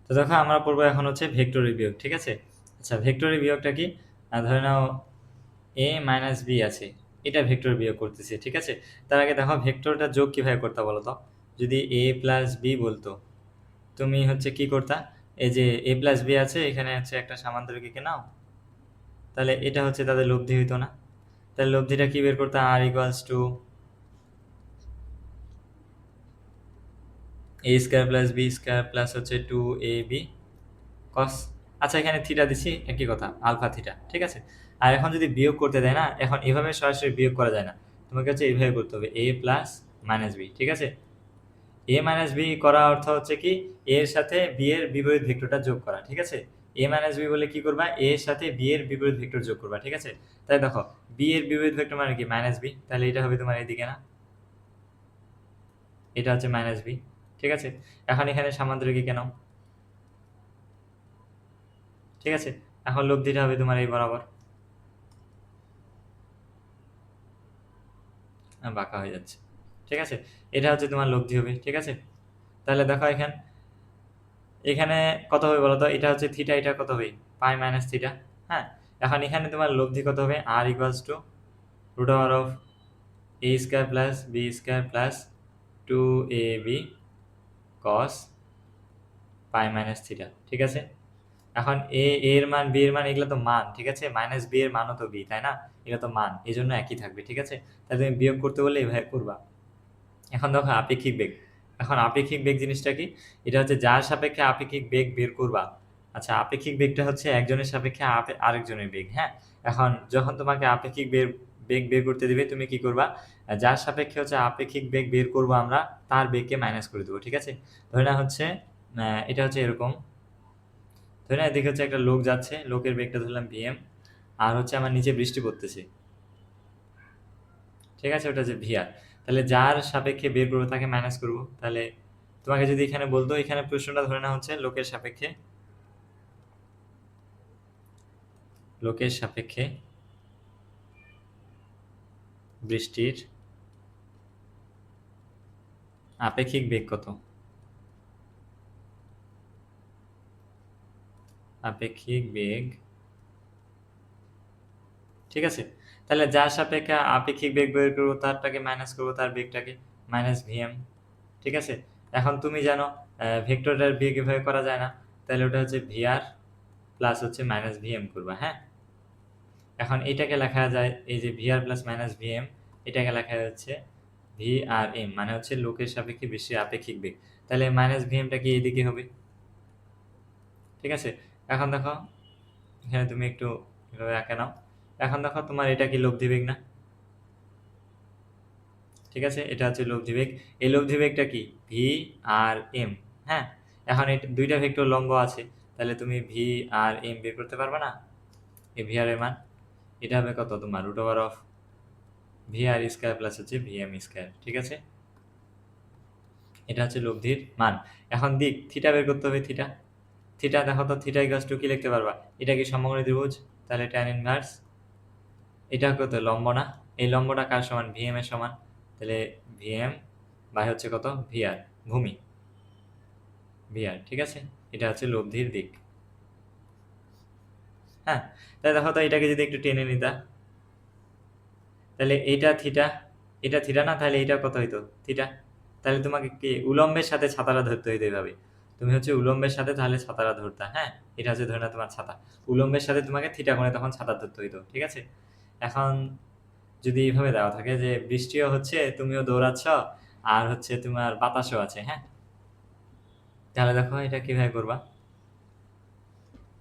তো দেখো আমরা পড়বো এখন হচ্ছে ভেক্টরের বিয়োগ, ঠিক আছে? আচ্ছা, ভেক্টরের বিয়োগটা কি? ধরে নাও a মাইনাস বি আছে, এটা ভেক্টর বিয়োগ করতেছি, ঠিক আছে? তার আগে দেখো ভেক্টরটা যোগ কিভাবে করতে বলো তো। যদি a প্লাস বি বলতো, তুমি হচ্ছে কি করতা? এই যে a প্লাস বি আছে, এখানে হচ্ছে একটা সামান্তরিক নাও, তাহলে এটা হচ্ছে তাদের লব্ধি হইতো না? তাহলে লব্ধিটা কি বের করতে? R equals to A square plus B square plus হচ্ছে 2ab কস। আচ্ছা, এখানে থিটা দিছি, একই কথা, আলফা থিটা, ঠিক আছে? আর এখন যদি বিয়োগ করতে দেয় না, এখন এভাবে সরাসরি বিয়োগ করা যায় না, তোমাকে হচ্ছে এইভাবে করতে হবে, a প্লাস মাইনাস বি, ঠিক আছে? এ মাইনাস বি করা অর্থ হচ্ছে কি, এ এর সাথে বি এর বিপরীত ভেক্টরটা যোগ করা, ঠিক আছে? এ মাইনাস বি বলে কি করবা? এ এর সাথে বি এর বিপরীত ভেক্টর যোগ করবা, ঠিক আছে? তাই দেখো, বি এর বিপরীত ভেক্টর মানে কি? মাইনাস বি, তাহলে এটা হবে তোমার এদিকে না, এটা হচ্ছে মাইনাস বি, ঠিক আছে? এখন এখানে সামান্তরিক কেন, ঠিক আছে? এখন লব্ধিটা হবে তোমার এই বরাবর, বাঁকা হয়ে যাচ্ছে, ঠিক আছে? এটা হচ্ছে তোমার লব্ধি হবে, ঠিক আছে? তাহলে দেখো এখানে, এখানে কত হবে বলো তো? এটা হচ্ছে থিটা, এটা কত হবে? Pi minus theta. হ্যাঁ, এখন এখানে তোমার লব্ধি কত হবে? R equals to root over of A square plus B square plus 2ab cos pi minus theta, ঠিক আছে? এখন এর মান, বি এর মান, এগুলো তো মান, ঠিক আছে? মাইনাস বি এর মানও তো বি, তাই না? এগুলো তো মান, এই জন্য একই থাকবে, ঠিক আছে? তাহলে তুমি বিয়োগ করতে বললে এইভাবে করবা। এখন দেখো আপেক্ষিক বেগ। এখন আপেক্ষিক বেগ জিনিসটা কি? এটা হচ্ছে যার সাপেক্ষে আপেক্ষিক বেগ বের করবা। আচ্ছা, আপেক্ষিক বেগটা হচ্ছে একজনের সাপেক্ষে আরেকজনের বেগ, হ্যাঁ? এখন যখন তোমাকে আপেক্ষিক বেগ বের করতে দিবে, তুমি কি করবা? যার সাপেক্ষে হচ্ছে আপেক্ষিক বেগ বের করবো আমরা, তার বেগকে মাইনাস করে দেবো, ঠিক আছে? ধরে না হচ্ছে এটা হচ্ছে এরকম, ধরে না এদিকে হচ্ছে একটা লোক যাচ্ছে, লোকের বেগটা ধরলাম vm, আর হচ্ছে আমার নিচে বৃষ্টি পড়তেছে, ঠিক আছে? ওটা হচ্ছে ভিআর। তাহলে যার সাপেক্ষে বের করবো তাকে মাইনাস করব। তাহলে তোমাকে যদি এখানে বলতো, এখানে প্রশ্নটা ধরে না হচ্ছে লোকের সাপেক্ষে, লোকের সাপেক্ষে বৃষ্টির আপেক্ষিক বেগ কত? আপেক্ষিক বেগ, ঠিক আছে? তাহলে যার সাপেক্ষে আপেক্ষিক বেগ বের করবো তারটাকে মাইনাস করবো, তার বেগটাকে মাইনাস ভিএম, ঠিক আছে? এখন তুমি জানো ভেক্টরটার বেগ এভাবে করা যায় না, তাহলে ওটা হচ্ছে ভিআর প্লাস হচ্ছে মাইনাস ভিএম করবা, হ্যাঁ? এখন এটাকে লেখা যায়, এই যে ভিআর প্লাস মাইনাস ভিএম, এটাকে লেখা যাচ্ছে ভি আর এম, মানে হচ্ছে লোকের সাপেক্ষে বৃষ্টির আপেক্ষিক বেগ। তাহলে মাইনাস ভিএমটা কি এদিকে হবে, ঠিক আছে? এখন দেখো এখানে তুমি একটু এভাবে আঁকে নাও। এখন দেখো তোমার এটা কি লব্ধি বেগ না, ঠিক আছে? এটা হচ্ছে লব্ধি বেগ। এই লব্ধি বেগটা কি? ভি আর এম, হ্যাঁ? এখন এটা দুইটা ভেক্টর লম্ব আছে, তাহলে তুমি ভি আর এম বের করতে পারবে না? এই ভি আর এর মান, এটা হবে কত তোমার? Root over of V R square plus হচ্ছে ভি এম স্কোয়ার, ঠিক আছে? এটা হচ্ছে লব্ধির মান। এখন দিক থিটা বের করতে হবে, থিটা। থিটা দেখো তো, থিটা ইকুয়ালস টু কি লিখতে পারবা? এটা কি সমকোণী ত্রিভুজ? তাহলে ট্যান ইনভার্স, এটা কত? লম্ব না? এই লম্বটা কার সমান? ভিএম এর সমান। তাহলে ভিএম বাই হচ্ছে কত? ভিআর, ভূমি, ভিআর, ঠিক আছে? এটা হচ্ছে লব্ধির দিক, হ্যাঁ? তাহলে দেখো তো, এটাকে যদি একটু টেনে নিতা, তাহলে এইটা থিটা, এটা থিটা না? তাহলে এইটা কত হইতো? থিটা। তাহলে তোমাকে কি উলম্বের সাথে ছাতাটা ধরতে হইতো এইভাবে, তুমি হচ্ছে উলম্বের সাথে তাহলে ছাতাটা ধরতা, হ্যাঁ? এটা হচ্ছে ধরে না তোমার ছাতা, উলম্বের সাথে তোমাকে থিটা কোণে তখন ছাতা ধরতে হইতো, ঠিক আছে? এখন যদি এইভাবে দেওয়া থাকে যে বৃষ্টিও হচ্ছে, তুমিও দৌড়াচ্ছ, আর হচ্ছে তোমার বাতাসও আছে, হ্যাঁ? তাহলে দেখো এটা কিভাবে করবা।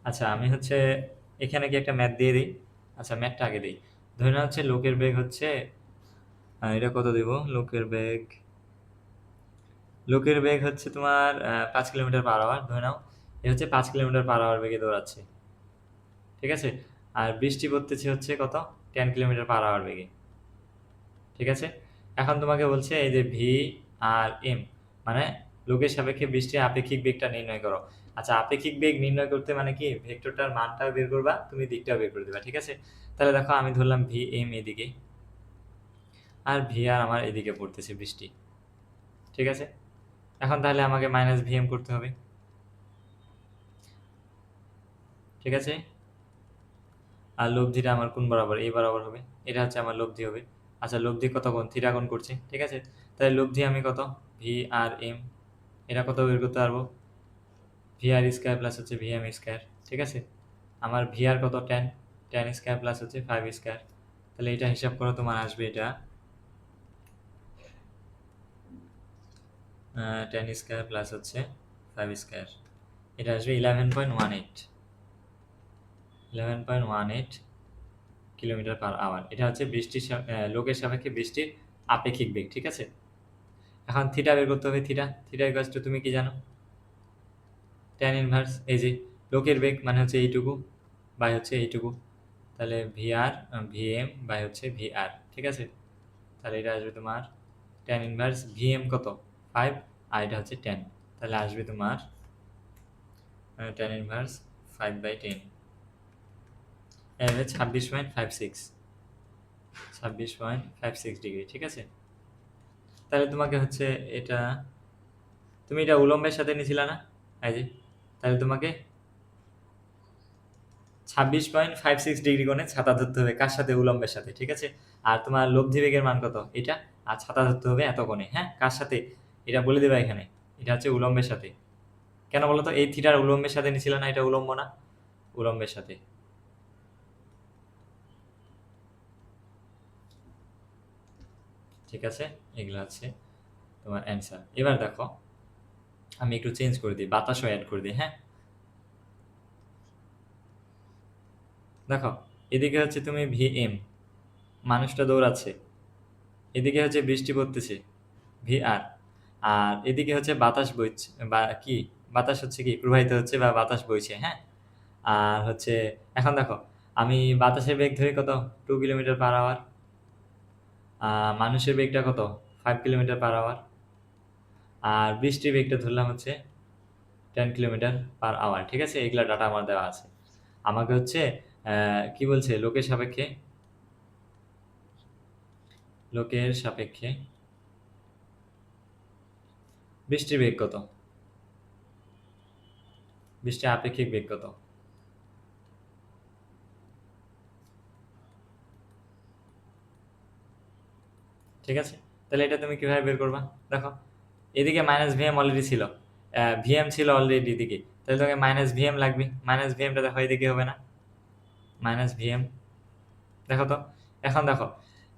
আচ্ছা, আমি হচ্ছে এখানে কি একটা ম্যাথ দিয়ে দিই। আচ্ছা, ম্যাথটা আগে দিই। ধরে না হচ্ছে লোকের বেগ হচ্ছে, এটা কত দিব? লোকের বেগ হচ্ছে তোমার 5 কিলোমিটার পার আওয়ার, ধরে নাও এ হচ্ছে 5 কিলোমিটার পার আওয়ার বেগে দৌড়াচ্ছে, ঠিক আছে? আর বৃষ্টি পড়তেছে হচ্ছে কত? 10 কিলোমিটার পার আওয়ার বেগে, ঠিক আছে? এখন তোমাকে বলছে এই যে ভি আর এম, মানে লোকের সাপেক্ষে বৃষ্টির আপেক্ষিক বেগটা নির্ণয় করো। আচ্ছা, আপেক্ষিক বেগ নির্ণয় করতে মানে কি? ভেক্টরটার মানটাও বের করবা, তুমি দিকটাও বের করে দেবা, ঠিক আছে? তাহলে দেখো আমি ধরলাম ভি এম এদিকে, আর ভি আর আমার এদিকে পড়তেছে বৃষ্টি, ঠিক আছে? এখন তাহলে আমাকে মাইনাস ভি এম করতে হবে, ঠিক আছে। আর লব্ধিটা আমার কোন বরাবর, এই বরাবর হবে, এটা হচ্ছে আমার লব্ধি হবে। আচ্ছা লব্ধি কত কোণ, থিটা কোণ করছে, ঠিক আছে। তাহলে লব্ধি আমি কত, ভি আর এম, এটা কত বের করতে পারবো, ভি আর স্কোয়ার প্লাস হচ্ছে ভি এম স্কোয়ার, ঠিক আছে। আমার ভি আর কত, টেন, টেন স্কোয়ার প্লাস হচ্ছে ফাইভ স্কোয়ার। তাহলে এটা হিসাব করো, তোমার আসবে এটা টেন স্কোয়ার প্লাস হচ্ছে ফাইভ স্কোয়ার, এটা আসবে 11.18, 11.18 কিলোমিটার পার আওয়ার। এটা হচ্ছে বৃষ্টির লোকের সাপেক্ষে বৃষ্টির আপেক্ষিক বেগ, ঠিক আছে। এখন থিটা বের করতে হবে, থিটা, থিটা ইকুয়ালস টু তুমি কি জানো, ট্যান ইনভার্স, এই যে লোকের বেগ মানে হচ্ছে এইটুকু বাই হচ্ছে এইটুকু, তাহলে V R V M by হচ্ছে ভি আর, ঠিক আছে। তাহলে এটা আসবে তোমার ট্যান ইনভার্স ভি এম কত, ফাইভ, আর এটা হচ্ছে টেন, তাহলে আসবে তোমার ট্যান ইনভার্স 5/10, এর 26.56, 26.56 ডিগ্রি, ঠিক আছে। তাহলে তোমাকে হচ্ছে এটা, তুমি এটা উলম্বের সাথে নিয়েছিলা না, এই যে, তাহলে তোমাকে 26.56 ডিগ্রি কোণে ছাতা ধরতে হবে, কার সাথে, উলম্বের সাথে, ঠিক আছে। আর তোমার লব্ধি বেগের মান কত, এটা, আর ছাতা ধরতে হবে এত কোণে, হ্যাঁ, কার সাথে, এটা বলে দেবা এখানে, এটা হচ্ছে উলম্বের সাথে। কেন বলো তো, এই থিটার উলম্বের সাথে নিছিল না, এটা উলম্ব না, উলম্বের সাথে, ঠিক আছে। এগুলো হচ্ছে তোমার অ্যান্সার। এবার দেখো আমি একটু চেঞ্জ করে দিই, বাতাসও অ্যাড করে দিই, হ্যাঁ। দেখো এদিকে হচ্ছে তুমি ভি এম, মানুষটা দৌড়াচ্ছে, এদিকে হচ্ছে বৃষ্টি পড়তেছে ভি আর, আর এদিকে হচ্ছে বাতাস বইছে, বা কি, বাতাস হচ্ছে কি প্রবাহিত হচ্ছে বা বাতাস বইছে, হ্যাঁ। আর হচ্ছে এখন দেখো আমি বাতাসের বেগ ধরি কত, 2 কিলোমিটার পার আওয়ার, মানুষের বেগটা কত, 5 কিলোমিটার পার আওয়ার, আর বৃষ্টির বেগটা ধরলাম হচ্ছে 10 কিলোমিটার পার আওয়ার, ঠিক আছে। এগুলা ডাটা আমার দেওয়া আছে। আমাকে হচ্ছে কি বলছে, লোকের সাপেক্ষে, লোকের সাপেক্ষে বৃষ্টির বেগ কত, বৃষ্টির আপেক্ষিক বেগ কত, ঠিক আছে। তাহলে এটা তুমি কিভাবে বের করবা, দেখো এদিকে মাইনাস ভিএম অলরেডি ছিল, ভিএম ছিল অলরেডি এদিকে, তাহলে তোমাকে মাইনাস ভিএম লাগবে, মাইনাস ভিএমটা দেখো এদিকে হবে না, মাইনাস ভিএম, দেখো তো। এখন দেখো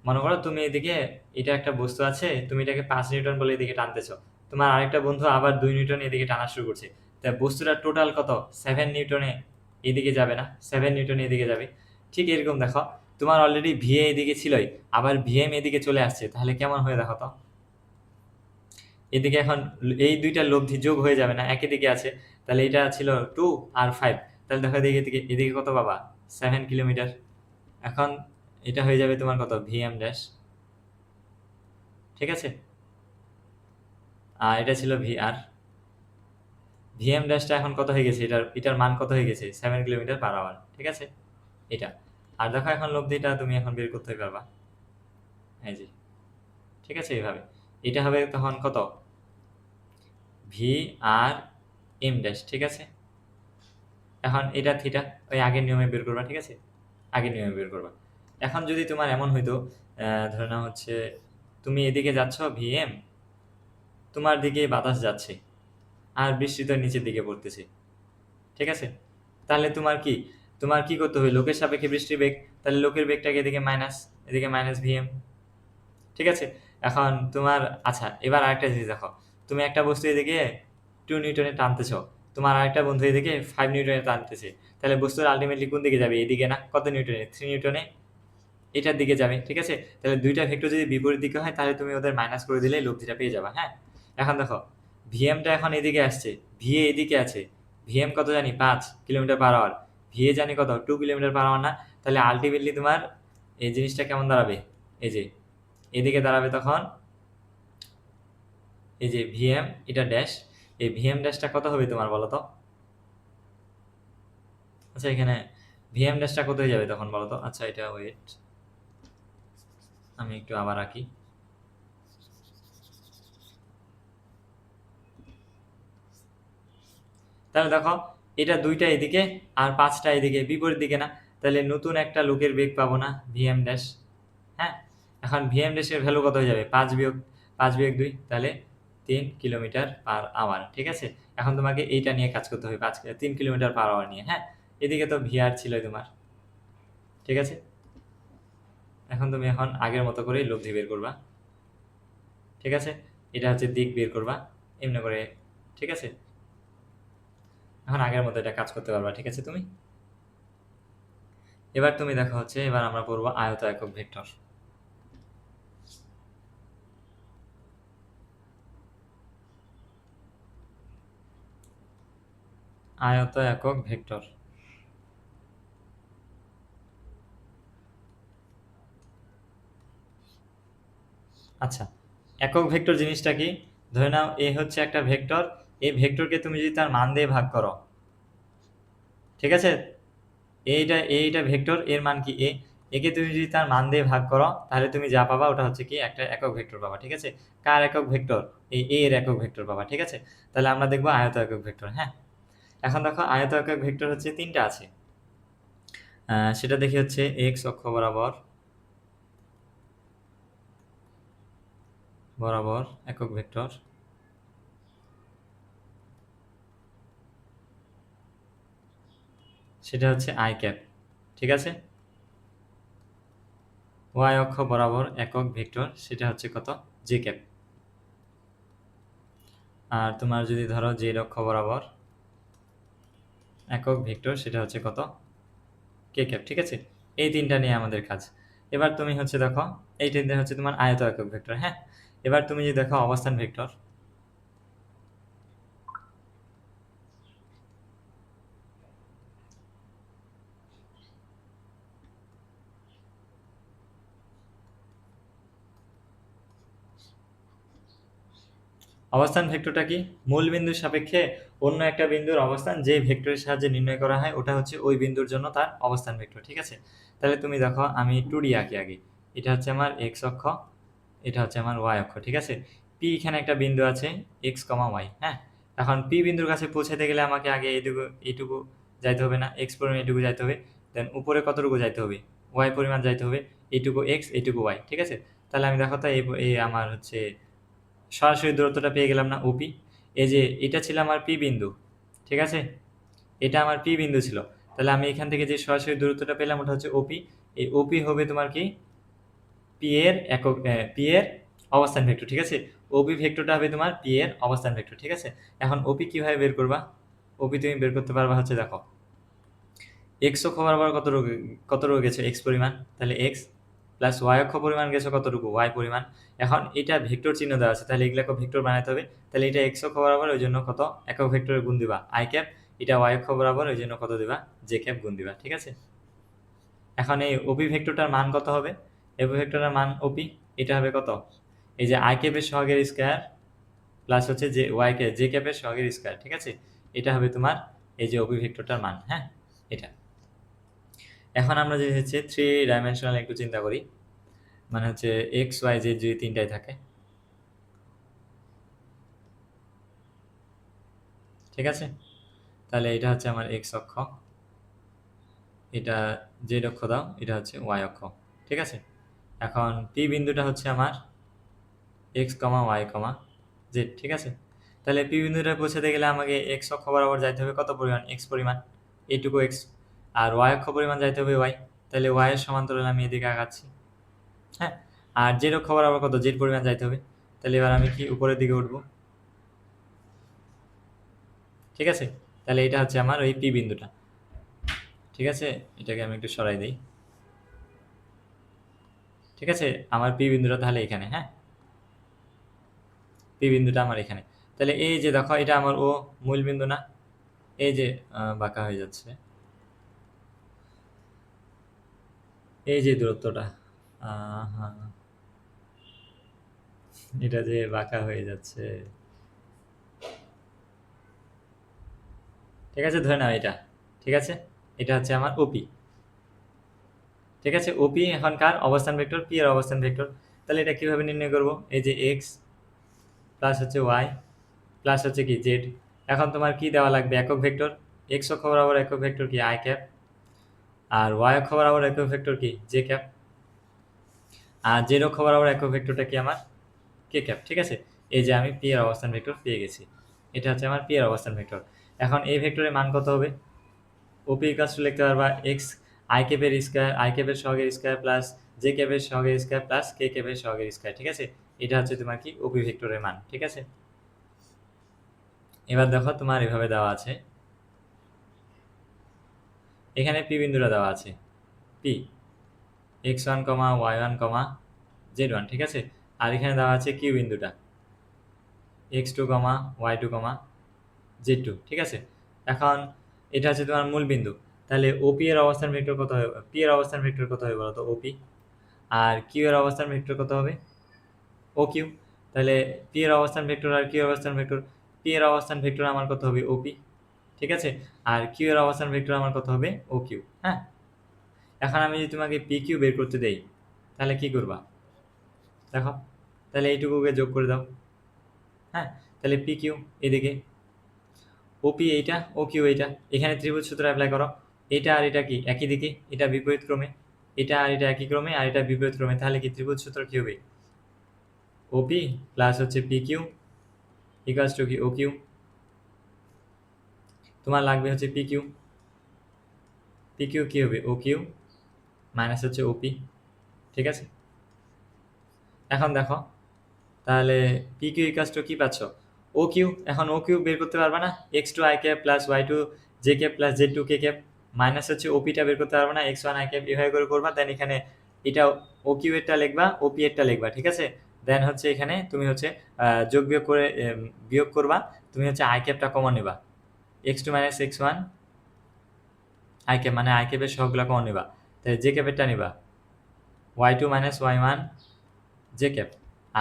মনে করো তুমি এদিকে, এটা একটা বস্তু আছে, তুমি এটাকে 5 নিউটন বলে এদিকে টানতেছো, তোমার আরেকটা বন্ধু আবার 2 নিউটন এদিকে টানা শুরু করছে, তা বস্তুটা টোটাল কত, 7 নিউটনে এদিকে যাবে না, 7 নিউটন এদিকে যাবে। ঠিক এরকম দেখো, তোমার অলরেডি ভিএ এদিকে ছিলই, আবার ভিএম এদিকে চলে আসছে, তাহলে কেমন হয়ে, দেখো তো এদিকে এখন এই দুইটা লব্ধি যোগ হয়ে যাবে না, একই দিকে আছে, তাহলে এটা ছিল 2 আর 5, তাহলে দেখো এদিকে এদিকে এদিকে কত পাবা, 7 কিলোমিটার। এখন এটা হয়ে যাবে তোমার কত, ভিএম ড্যাশ, ঠিক আছে। আর এটা ছিল ভি আর, ভিএম ড্যাশটা এখন কত হয়ে গেছে, এটার এটার মান কত হয়ে গেছে, 7 কিলোমিটার পার আওয়ার, ঠিক আছে, এটা। আর দেখো এখন লব্ধিটা তুমি এখন বের করতে পারবা, এই যে, ঠিক আছে, এইভাবে এটা হবে তখন কত, ভি আর এম ড্যাশ, ঠিক আছে। এখন এটা থিটা, ওই আগের নিয়মে বের করবা, ঠিক আছে, আগের নিয়মে বের করবা। এখন যদি তোমার এমন হইতো, ধরে নাও হচ্ছে তুমি এদিকে যাচ্ছ ভিএম, তোমার দিকে বাতাস যাচ্ছে, আর বৃষ্টি তো নিচের দিকে পড়তেছে, ঠিক আছে। তাহলে তোমার কি করতে হবে, লোকের সাপেক্ষে বৃষ্টির বেগ, তাহলে লোকের বেগটাকে এদিকে মাইনাস, এদিকে মাইনাস ভিএম, ঠিক আছে। এখন তোমার, আচ্ছা এবার আরেকটা জিনিস দেখো, তুমি একটা বস্তু এদিকে 2 নিউটনে টানতেছ, তোমার আরেকটা বন্ধু এদিকে 5 নিউটনে টানতেছে, তাহলে বস্তুর আলটিমেটলি কোন দিকে যাবে, এদিকে না, কত নিউটনে, 3 নিউটনে এটার দিকে যাবে, ঠিক আছে। তাহলে দুইটা ভেক্টর যদি বিপরীত দিকে হয়, তাহলে তুমি ওদের মাইনাস করে দিলে লব্ধিটা পেয়ে যাবা, হ্যাঁ। এখন দেখো ভিএমটা এখন এদিকে আসছে, ভিএ এদিকে আছে, ভিএম কত জানি 5 কিলোমিটার পার আওয়ার, ভিএ জানি কত 2 কিলোমিটার পার আওয়ার না, তাহলে আলটিমেটলি তোমার এই জিনিসটা কেমন দাঁড়াবে, এই যে এদিকে দাঁড়াবে তখন, এই যে ভিএম এটা ড্যাশ, এই ভিএম ড্যাশটা কত হবে তোমার বলো তো, আচ্ছা এখানে ভিএম ড্যাশটা কত হয়ে যাবে তখন বলো তো, আচ্ছা এটা ওয়েট, আমি একটু আবার আঁকি, তাহলে দেখো এটা ২টা এদিকে আর ৫টা এদিকে, বিপরীত দিকে না? তাহলে নতুন একটা লোকের বেগ পাবো না vm ড্যাশ, হ্যাঁ? এখন vm ড্যাশের ভ্যালু কত হয়ে যাবে? ৫ বিয়োগ ২, তাহলে ৩ কিলোমিটার পার আওয়ার, ঠিক আছে? এখন তোমাকে এইটা নিয়ে কাজ করতে হবে, ৩ কিলোমিটার পার আওয়ার নিয়ে, হ্যাঁ? এদিকে তো vr ছিল তোমার, ঠিক আছে? এখন তুমি আগের মতো করেই লব্ধি বের করবা, ঠিক আছে? এটা হচ্ছে দিক বের করবা এমনি করে, ঠিক আছে? এখন আগের মতো এটা কাজ করতে পারবা, ঠিক আছে তুমি? এবার তুমি দেখো হচ্ছে, এবার আমরা পড়বো আয়ত একক ভেক্টর। আয়ত একক ভেক্টর, আচ্ছা। একক ভেক্টর জিনিসটা কি? ধরে নাও এ হচ্ছে একটা ভেক্টর, এই ভেক্টরকে তুমি যদি তার মান দিয়ে ভাগ করো, ঠিক আছে? এইটা ভেক্টর, এর মান কি এ, একে তুমি যদি তার মান দিয়ে ভাগ করো তাহলে তুমি যা পাবা ওটা হচ্ছে কি একটা একক ভেক্টর পাবা, ঠিক আছে? কার একক ভেক্টর? এই এ এর একক ভেক্টর পাবা, ঠিক আছে? তাহলে আমরা দেখবো আয়ত একক ভেক্টর, হ্যাঁ? এখন দেখো আয়ত একক ভেক্টর হচ্ছে ৩টা আছে। সেটা দেখি হচ্ছে এক্স অক্ষ বরাবর বরাবর একক ভেক্টর, সেটা হচ্ছে আই ক্যাপ, ঠিক আছে? ওয়াই অক্ষ বরাবর একক ভেক্টর, সেটা হচ্ছে কত? J cap. আর তোমার যদি ধরো জেড অক্ষ বরাবর একক ভেক্টর, সেটা হচ্ছে কত? কে ক্যাপ, ঠিক আছে? এই ৩টা নিয়ে আমাদের কাজ। এবার তুমি হচ্ছে দেখো, এই ৩টা হচ্ছে তোমার আয়ত একক ভেক্টর, হ্যাঁ? এবার তুমি যদি দেখো অবস্থান ভেক্টর, অবস্থান ভেক্টরটা কি? মূল বিন্দুর সাপেক্ষে অন্য একটা বিন্দুর অবস্থান যে ভেক্টরের সাহায্যে নির্ণয় করা হয় ওটা হচ্ছে ওই বিন্দুর জন্য তার অবস্থান ভেক্টর, ঠিক আছে? তাহলে তুমি দেখো আমি 2D আঁকি আগে। এটা হচ্ছে আমার এক্স অক্ষ, এটা হচ্ছে আমার ওয়াই অক্ষ, ঠিক আছে? পি এখানে একটা বিন্দু আছে এক্স কমা ওয়াই, হ্যাঁ? এখন পি বিন্দুর কাছে পৌঁছাতে গেলে আমাকে আগে এইটুকু যাইতে হবে না? এক্স পরিমাণ এইটুকু যাইতে হবে। দেন উপরে কতটুকু যাইতে হবে? ওয়াই পরিমাণ যাইতে হবে। এইটুকু এক্স, এইটুকু ওয়াই, ঠিক আছে? তাহলে আমি দেখো তো এই আমার হচ্ছে সরাসরি দূরত্বটা পেয়ে গেলাম না? ওপি। এই যে এটা ছিল আমার পি বিন্দু, ঠিক আছে? এটা আমার পি বিন্দু ছিল। তাহলে আমি এখান থেকে যে সরাসরি দূরত্বটা পেলাম ওটা হচ্ছে ওপি। এই ওপি হবে তোমার কি? পি এর একক, পি এর অবস্থান ভেক্টর, ঠিক আছে? ওপি ভেক্টরটা হবে তোমার পি এর অবস্থান ভেক্টর, ঠিক আছে? এখন ওপি কিভাবে বের করবা? ওপি তুমি বের করতে পারবা হচ্ছে দেখো, এক্স অক্ষ বরাবর কতটুকু গেছে এক্স পরিমাণ, তাহলে এক্স প্লাস ওয়াই অক্ষ পরিমাণ গেছে কতটুকু ওয়াই পরিমাণ। এখন এটা ভেক্টর চিহ্ন দেওয়া আছে, তাহলে এগুলোকে ভেক্টর বানাতে হবে। তাহলে এটা এক্স অক্ষ বরাবর, ওই জন্য কত একক ভেক্টরে গুণ দিবা আই ক্যাপ। এটা ওয়াই অক্ষ বরাবর, ওই জন্য কত দিবা? জে ক্যাপ গুণ দিবা, ঠিক আছে? এখন এই ওপি ভেক্টরটার মান কত হবে? ওপি ভেক্টরের মান ওপি, এটা হবে কত? এই যে আই ক্যাপের সহগের স্কোয়ার প্লাস হচ্ছে যে ওয়াই ক্যাপ জে ক্যাপের সহগের স্কোয়ার, ঠিক আছে? এটা হবে তোমার এই যে ওপি ভেক্টরটার মান, হ্যাঁ? এটা। এখন আমরা যদি হচ্ছে 3 ডাইমেনশনাল একটু চিন্তা করি, মানে হচ্ছে এক্স ওয়াই জেড যদি 3টাই থাকে, ঠিক আছে? তাহলে এটা হচ্ছে আমার এক্স অক্ষ, এটা জেড অক্ষ দাও, এটা হচ্ছে ওয়াই অক্ষ, ঠিক আছে? এখন পি বিন্দুটা হচ্ছে আমার এক্স কমা ওয়াই কমা জেড, ঠিক আছে? তাহলে পি বিন্দুটা পৌঁছাতে গেলে আমাকে এক্স অক্ষ বরাবর যাইতে হবে কত পরিমাণ? এক্স পরিমাণ, এইটুকু এক্স। আর ওয়াই অক্ষ পরিমাণ যাইতে হবে ওয়াই, তাহলে ওয়াই এর সমান্তরালে আমি এদিকে আগাচ্ছি, হ্যাঁ? আর জেড অক্ষ বরাবর কত? জেড পরিমাণ যাইতে হবে। তাহলে এবার আমি কি উপরের দিকে উঠবো, ঠিক আছে? তাহলে এটা হচ্ছে আমার ওই পি বিন্দুটা, ঠিক আছে? এটাকে আমি একটু সরাই দিই, ঠিক আছে? আমার পি বিন্দুটা তাহলে এখানে, হ্যাঁ? পি বিন্দুটা আমার এখানে। তাহলে এই যে দেখো এটা আমার ও মূল বিন্দু না? এই যে বাঁকা হয়ে যাচ্ছে, এই যে দূরত্বটা, হ্যাঁ, এটা যে বাঁকা হয়ে যাচ্ছে, ঠিক আছে? ধরে নাও এটা, ঠিক আছে? এটা হচ্ছে আমার ওপি, ঠিক আছে? ওপি এখনকার অবস্থান ভেক্টর, পি এর অবস্থান ভেক্টর। তাহলে এটা কিভাবে নির্ণয় করব? এই যে এক্স প্লাস হচ্ছে ওয়াই প্লাস হচ্ছে কি জেড। এখন তোমার কি দেওয়া লাগবে? একক ভেক্টর। এক্স অক্ষ বরাবর একক ভেক্টর কি আই ক্যাপ, আর ওয়াই অক্ষ বরাবর একক ভেক্টর কি জে ক্যাপ, আর জেড অক্ষ বরাবর একক ভেক্টরটা কি আমার কে ক্যাপ। ঠিক আছে, এই যে আমি পি এর অবস্থান ভেক্টর পেয়ে গেছি, এটা হচ্ছে আমার পি এর অবস্থান ভেক্টর। এখন এই ভেক্টরের মান কত হবে? ওপি ইকাস টু লিখতে পারবা এক্স আই ক্যাপের স্কোয়ার, আই ক্যাপের সহগের স্কোয়ার প্লাস জে ক্যাপের সহগের স্কোয়ার প্লাস কে ক্যাপের সহগের স্কোয়ার। ঠিক আছে, এটা হচ্ছে তোমার কি ওপি ভেক্টরের মান। ঠিক আছে, এবার দেখো তোমার এভাবে দেওয়া আছে, এখানে পি বিন্দুটা দেওয়া আছে, পি এক্স ওয়ান কমা ওয়াই ওয়ান কমা জেড ওয়ান। ঠিক আছে, আর এখানে দেওয়া আছে কিউ বিন্দুটা এক্স টু কমা ওয়াই টু কমা জেড টু। ঠিক আছে, এখন এটা হচ্ছে তোমার মূল বিন্দু, তাহলে ওপি এর অবস্থান ভেক্টর কত হবে, পি এর অবস্থান ভেক্টর কত হবে বলো তো ওপি, আর কিউ এর অবস্থান ভেক্টর কত হবে ও কিউ। তাহলে পি এর অবস্থান ভেক্টর আর কিউ এর অবস্থান ভেক্টর, পি এর অবস্থান ভেক্টর আমার কত হবে ওপি। ঠিক আছে, আর কিউ এর অবস্থান ভেক্টর আমার কত হবে ও কিউ। হ্যাঁ, এখন আমি যদি তোমাকে পি কিউ বের করতে দেই তাহলে কি করবা দেখো, তাহলে এইটুকুকে যোগ করে দাও। হ্যাঁ, তাহলে পি কিউ এদিকে, ওপি এইটা, ও কিউ এইটা, এখানে ত্রিভুজ সূত্র অ্যাপ্লাই করো, এটা আর এটা কি একই দিকে, এটা বিপরীত ক্রমে, এটা আর এটা একই ক্রমে, আর এটা বিপরীত ক্রমে, তাহলে কি ত্রিভুজ সূত্র কি হবে ওপি প্লাস হচ্ছে পি কিউ ইকুয়ালস টু কি ও কিউ। তোমার লাগবে হচ্ছে পি কিউ, পি কিউ কি হবে ও কিউ মাইনাস হচ্ছে ওপি। ঠিক আছে, এখন দেখো তাহলে পি কিউ ইকুয়ালস টু কি পাচ্ছ ও কিউ। এখন ও কিউ বের করতে পারবে না, X two I cap plus Y two J cap plus Z two K cap minus হচ্ছে ওপিটা বের করতে পারবে না, এক্স ওয়ান আই ক্যাপ এভাবে করে করবা। দেন এখানে এটা ও কিউ এরটা লিখবা, ওপি এরটা লিখবা। ঠিক আছে, দেন হচ্ছে এখানে তুমি হচ্ছে যোগ বিয়োগ করে বিয়োগ করবা, তুমি হচ্ছে আই ক্যাপটা কমন নেবা, X two minus X one I cap মানে আই ক্যাপের সহগুলা কমন নেবা, তাই জে ক্যাপেরটা নিবা Y two minus Y one J cap,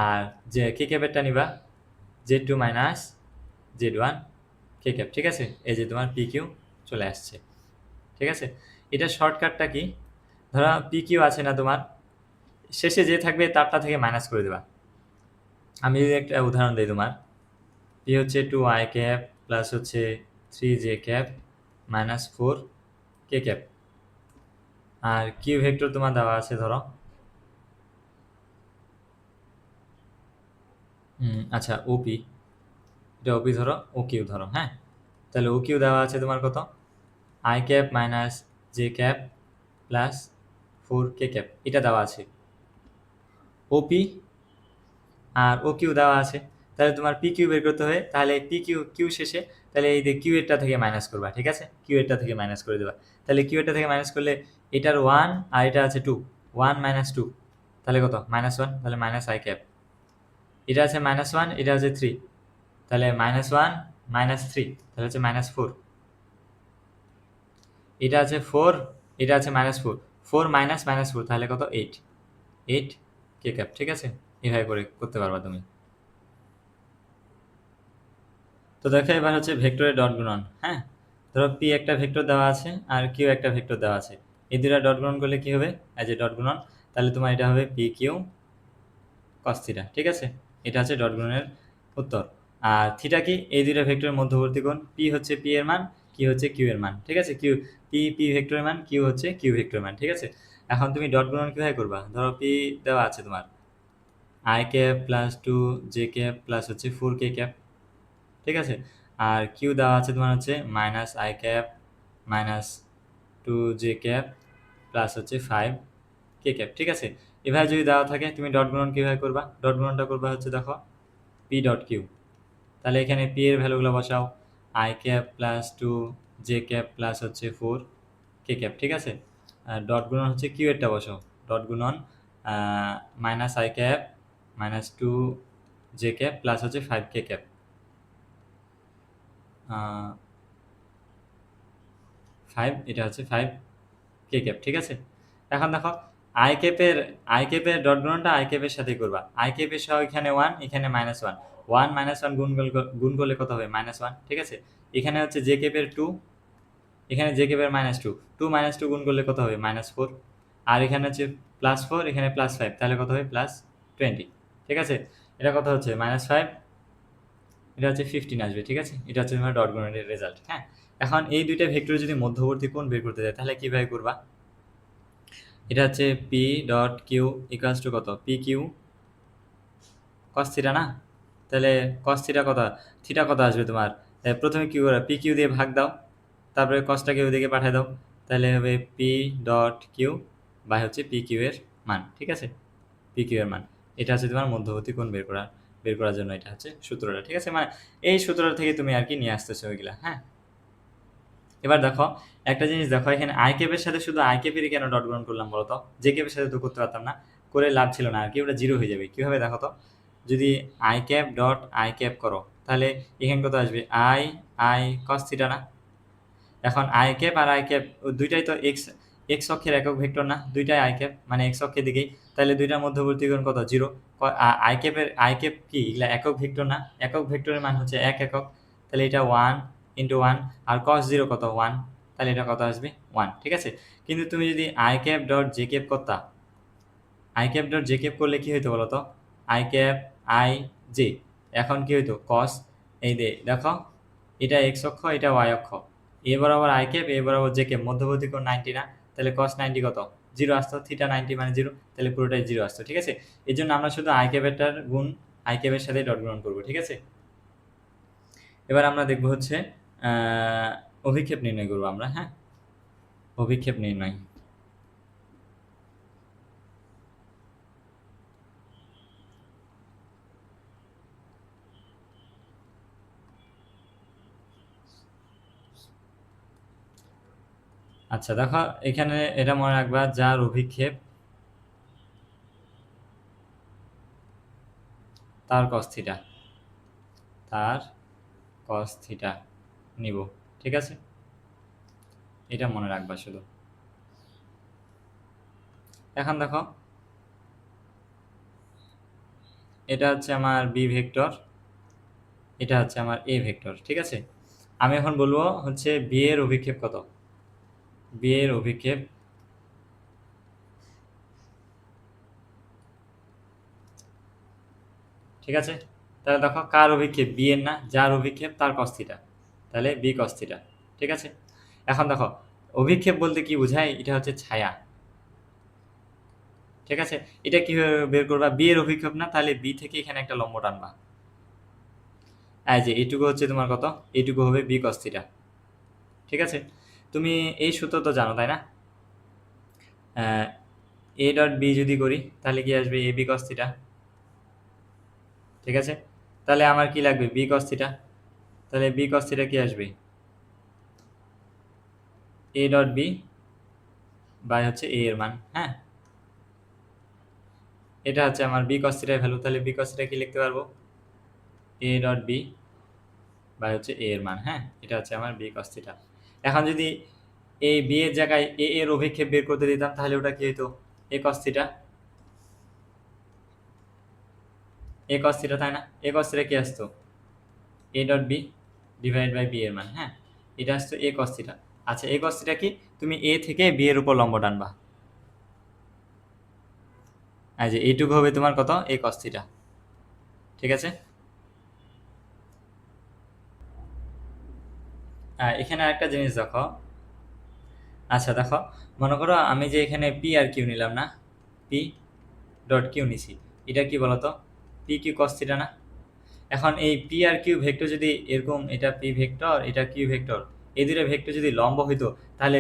আর যে কে ক্যাপেরটা নিবা Z two minus Z one K cap. ঠিক আছে, এই যে তোমার পি কিউ চলে আসছে। ঠিক আছে, এটা শর্টকাটটা কি, ধরো পি কিউ আছে না তোমার, শেষে যে থাকবে তারটা থেকে মাইনাস করে দেবা। আমি যদি একটা উদাহরণ দিই, তোমার পি হচ্ছে টু আই ক্যাপ প্লাস হচ্ছে three J cap minus four K cap, আর কিউ ভেক্টর তোমার দেওয়া আছে ধরো আচ্ছা ওপি, এটা ওপি ধরো ও কিউ ধরো। হ্যাঁ, তাহলে ও কিউ দেওয়া আছে তোমার কত I cap minus J cap plus four K cap, এটা দেওয়া আছে ওপি, আর ও কিউ দেওয়া আছে। তাহলে তোমার পি কিউ বের করতে হবে, তাহলে পি কিউ কিউ শেষে তাহলে এই যে কিউ এরটা থেকে মাইনাস করবা। ঠিক আছে, কিউ এরটা থেকে মাইনাস করে দেবা, তাহলে কিউ এরটা থেকে মাইনাস করলে এটার ওয়ান আর এটা আছে টু, ওয়ান মাইনাস টু তাহলে কত মাইনাস ওয়ান, তাহলে মাইনাস আই ক্যাপ, এটা আছে মাইনাস ওয়ান, এটা আছে থ্রি, তাহলে মাইনাস ওয়ান মাইনাস থ্রি তাহলে হচ্ছে মাইনাস ফোর, এটা আছে ফোর, এটা আছে minus four, four minus minus four তাহলে কত এইট, এইট কে ক্যাপ। ঠিক আছে, এভাবে করে করতে পারবা তুমি। তো দেখো এবার হচ্ছে ভেক্টরের ডট গুণন। হ্যাঁ, ধরো পি একটা ভেক্টর দেওয়া আছে আর কিউ একটা ভেক্টর দেওয়া আছে, এই দুটা ডট গুণন করলে কি হবে এই যে ডট গুণন, তাহলে তোমার এটা হবে পি কিউ কস থিটা। ঠিক আছে, এটা হচ্ছে ডট গুণনের উত্তর। আর থিটা কি এই দুইটা ভেক্টরের মধ্যবর্তী কোণ, পি হচ্ছে পি এর মান, কি হচ্ছে কিউ এর মান। ঠিক আছে, কিউ পি পি ভেক্টরের মান, কিউ হচ্ছে কিউ ভেক্টরের মান। ঠিক আছে, এখন তুমি ডট গুণন কীভাবে করবা, ধরো পি দেওয়া আছে তোমার I cap plus two J cap plus হচ্ছে ফোর কে ক্যাপ। ঠিক আছে, আর কিউ দেওয়া আছে তোমার হচ্ছে minus I cap minus two J cap plus হচ্ছে ফাইভ কে ক্যাপ। ঠিক আছে, এভাবে যদি দেওয়া থাকে তুমি ডট গুণন কীভাবে করবা, ডট গুণনটা করবা হচ্ছে দেখো পি ডট কিউ, তাহলে এখানে পি এর ভ্যালুগুলো বসাও I cap plus two J cap plus হচ্ছে ফোর কে ক্যাপ। ঠিক আছে, আর ডট গুণন হচ্ছে কিউ এরটা বসাও, ডট গুণন minus I cap minus two J cap plus হচ্ছে ফাইভ কে ক্যাপ, ফাইভ এটা হচ্ছে ফাইভ কে ক্যাপ। ঠিক আছে, এখন দেখো আই ক্যাপের ডট গুণনটা আই ক্যাপের সাথেই করবা, আই ক্যাপের সহ এখানে ওয়ান, এখানে minus one, one minus one গুণ করলে কত হবে মাইনাস ওয়ান। ঠিক আছে, এখানে হচ্ছে জে ক্যাপের টু, এখানে জে ক্যাপের minus two, two minus two গুণ করলে কত হবে মাইনাস ফোর, আর এখানে হচ্ছে প্লাস ফোর, এখানে প্লাস ফাইভ তাহলে কত হবে প্লাস টোয়েন্টি। ঠিক আছে, এটা কত হচ্ছে মাইনাস ফাইভ এটা হচ্ছে 15 আসবে, ঠিক আছে? এটা হচ্ছে তোমার ডট গুণনের রেজাল্ট, হ্যাঁ? এখন এই দুইটা ভেক্টর যদি মধ্যবর্তী কোণ বের করতে যায় তাহলে কিভাবে করবা? এটা হচ্ছে P dot Q equals to কত? পি কিউ কস থিটা না? তাহলে কস থিটা কত? থিটা কত আসবে তোমার? প্রথমে কি করে পি কিউ দিয়ে ভাগ দাও, তারপরে কসটাকে ওইদিকে পাঠিয়ে দাও, তাহলে হবে পি ডট কিউ বাই হচ্ছে পি কিউ এর মান, ঠিক আছে? পি কিউ এর মান, এটা হচ্ছে তোমার মধ্যবর্তী কোণ বের করার জন্য এটা হচ্ছে সূত্রটা, ঠিক আছে? মানে এই সূত্রটা থেকে তুমি আর কি নিয়ে আসতেছো ওইগুলা, হ্যাঁ? এবার দেখো একটা জিনিস, দেখো এখানে আই ক্যাপের সাথে শুধু আই ক্যাপেরই কেন ডট গুণন করলাম বলো তো? জে ক্যাপের সাথে তো করতে পারতাম না, করে লাভ ছিল না আর কি, ওটা জিরো হয়ে যাবে। কীভাবে দেখো তো? যদি I cap dot I cap করো তাহলে এখানে কত আসবে? আই আই কস থিটা না? এখন আই ক্যাপ আর আই ক্যাপ দুইটাই তো এক্স এক্স অক্ষের একক ভেক্টর না? দুইটাই আই ক্যাপ মানে এক্স অক্ষের দিকেই, তাহলে দুইটার মধ্যবর্তী কোণ কত? জিরো। আই ক্যাপ কি এগুলা একক ভেক্টর না? একক ভেক্টরের মান হচ্ছে এক একক, তাহলে এটা 1 × 1, আর কস জিরো কত? 1, তাহলে এটা কত আসবে? 1, ঠিক আছে? কিন্তু তুমি যদি I cap dot J cap করতা, I cap dot J cap করলে কি হইতো বলো তো? আই ক্যাপ আই জে, এখন কি হইতো? কস, এই দে দেখো এটা এক্স অক্ষ, এটা ওয়াই অক্ষ, এ বরাবর আই ক্যাপ, এ বরাবর জে ক্যাপ, মধ্যবর্তী কোণ 90 না? তাহলে কস 90 কত? জিরো আসতো, থিটা 90 মানে জিরো, তাহলে পুরোটাই জিরো আসতো, ঠিক আছে? এই জন্য আমরা শুধু আই ক্যাপেরটার গুণ আই ক্যাপের সাথে ডট গুণন করবো, ঠিক আছে? এবার আমরা দেখবো হচ্ছে অভিক্ষেপ নির্ণয় করবো আমরা, হ্যাঁ? অভিক্ষেপ নির্ণয়। আচ্ছা দেখো এখানে এটা মনে রাখবা, যার অভিক্ষেপ তার কস থিটা, তার কস থিটা নিব, ঠিক আছে? এটা মনে রাখবা শুধু। এখন দেখো এটা হচ্ছে আমার বি ভেক্টর, এটা হচ্ছে আমার এ ভেক্টর, ঠিক আছে? আমি এখন বলবো হচ্ছে বি এর অভিক্ষেপ কত? বি এর অভিক্ষেপ ঠিক আছে? তাহলে দেখো কার অভিক্ষেপ? বি এর না? যার অভিক্ষেপ তার কস থিটা, তাহলে বি কস থিটা, ঠিক আছে? এখন দেখো অভিক্ষেপ বলতে কি বোঝায়? এটা হচ্ছে ছায়া, ঠিক আছে? এটা কিভাবে বের করবা? বি এর অভিক্ষেপ না, তাহলে বি থেকে এখানে একটা লম্ব টানবা, এই যে এইটুকু হচ্ছে তোমার কত? এইটুকু হবে বি কস থিটা, ঠিক আছে? তুমি এই সূত্র তো জানো তাই না? এ ডট বি যদি করি তাহলে কি আসবে? এ বি কস থিটা, ঠিক আছে? তাহলে আমার কি লাগবে? বি কস থিটা, তাহলে বি কস থিটা কি আসবে? এ ডট বি বাই হচ্ছে এ এর মান, হ্যাঁ? এটা হচ্ছে আমার বি কস থিটার ভ্যালু, তাহলে বি কস থিটা কি লিখতে পারবো? এ ডট বি বাই হচ্ছে এ এর মান, হ্যাঁ? এটা হচ্ছে আমার বি কস থিটা। এখন যদি এই বি এর জায়গায় এ এর অভিক্ষেপ বের করতে দিতাম তাহলে ওটা কি হইতো? এ কস থিটা, এ কস থিটা, তাই না? এ কস থিটা কি আসতো? A dot B divide by B এর মান, হ্যাঁ? এটা আসতো এ কস থিটা। আচ্ছা এ কস থিটা কি? তুমি এ থেকে বি এর উপর লম্ব টানবা, এই যে এইটুকু হবে তোমার কত? এ কস থিটা, ঠিক আছে? এখানে আরেকটা জিনিস দেখো, আচ্ছা দেখো মনে করো আমি যে এখানে পি আর কিউ নিলাম না? পি ডট কিউ নিছি, এটা কি বলতো? পি কিউ কস থিটা না? এখন এই পি আর কিউ ভেক্টর যদি এরকম, এটা পি ভেক্টর, এটা কিউ ভেক্টর, এই দুটো ভেক্টর যদি লম্ব হইতো তাহলে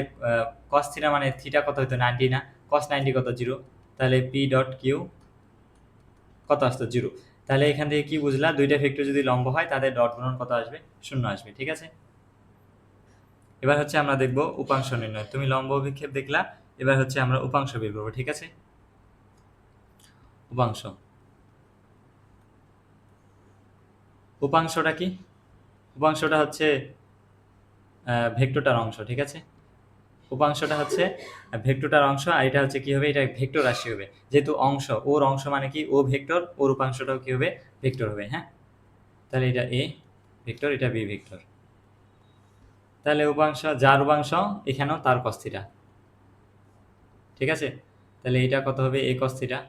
কস থিটা মানে থিটা কত হইতো? 90 না? কস 90 কত? জিরো, তাহলে পি ডট কিউ কত আসতো? জিরো। তাহলে এখান থেকে কি বুঝলা? দুইটা ভেক্টর যদি লম্ব হয় তাদের ডট গুণন কত আসবে? শূন্য আসবে, ঠিক আছে? এবার হচ্ছে আমরা দেখব উপাংশ নির্ণয়। তুমি লম্ব অভিক্ষেপ দেখলা, এবার হচ্ছে আমরা উপাংশ বের করবো, ঠিক আছে? উপাংশ, উপাংশটা কি? উপাংশটা হচ্ছে ভেক্টরটার অংশ, ঠিক আছে? উপাংশটা হচ্ছে ভেক্টরটার অংশ, আর এটা হচ্ছে কি হবে? এটা ভেক্টর রাশি হবে, যেহেতু অংশ, ওর অংশ মানে কি? ও ভেক্টর, ওর উপাংশটাও কি হবে? ভেক্টর হবে, হ্যাঁ? তাহলে এটা এ ভেক্টর, এটা বি ভেক্টর, তাহলে উপাংশ, যার উপাংশ এখানেও তার কস থিটা, ঠিক আছে? তাহলে এটা কত হবে? এ কস থিটা,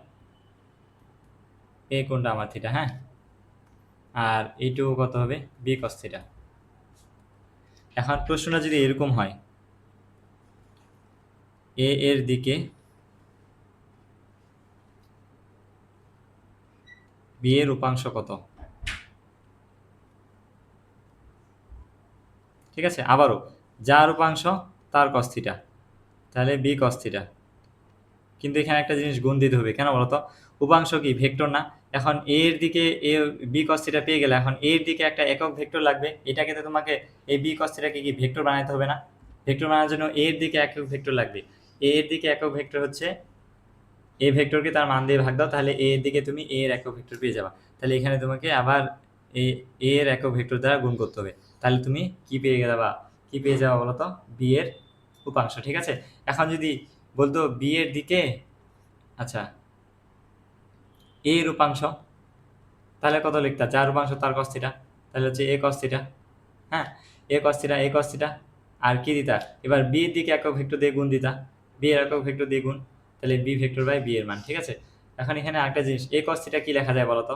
এ কোনটা? আমার থিটা, হ্যাঁ? আর এইটুকু কত হবে বি কস থিটা। এখন প্রশ্নটা যদি এরকম হয়, এ এর দিকে বি এর উপাংশ কত, ঠিক আছে, আবারও যার উপাংশ তার কস থিটা, তাহলে বি কস থিটা। কিন্তু এখানে একটা জিনিস গুণ দিতে হবে, কেন বলতো, উপাংশ কি ভেক্টর না। এখন এ এর দিকে এ বি কস থিটা পেয়ে গেলে এখন এর দিকে একটা একক ভেক্টর লাগবে, এটাকে তো তোমাকে এই বি কস থিটাকে কি ভেক্টর বানাতে হবে না। ভেক্টর বানানোর জন্য এর দিকে একক ভেক্টর লাগবে। এ এর দিকে একক ভেক্টর হচ্ছে এ ভেক্টরকে তার মান দিয়ে ভাগ দাও, তাহলে এ এর দিকে তুমি এ এর একক ভেক্টর পেয়ে যাবা। তাহলে এখানে তোমাকে আবার এ এর একক ভেক্টর দ্বারা গুণ করতে হবে, তাহলে তুমি কি পেয়ে যাবা, কি পেয়ে যাবা বলো তো, বি এর উপাংশ। ঠিক আছে, এখন যদি বলতো বি এর দিকে, আচ্ছা, এ এর উপাংশ, তাহলে কত লিখতা, যার উপাংশ তার কস থিটা, তাহলে হচ্ছে এ কস থিটা। হ্যাঁ, এ কস থিটা, এ কস থিটা। আর কি দিতা, এবার বি এর দিকে একক ভেক্টর দিয়ে গুণ দিতা, বি এর একক ভেক্টর দিয়ে গুণ, তাহলে বি ভেক্টর বাই বি এর মান। ঠিক আছে, এখন এখানে আরেকটা জিনিস, এ কস থিটা কি লেখা যায় বলতো,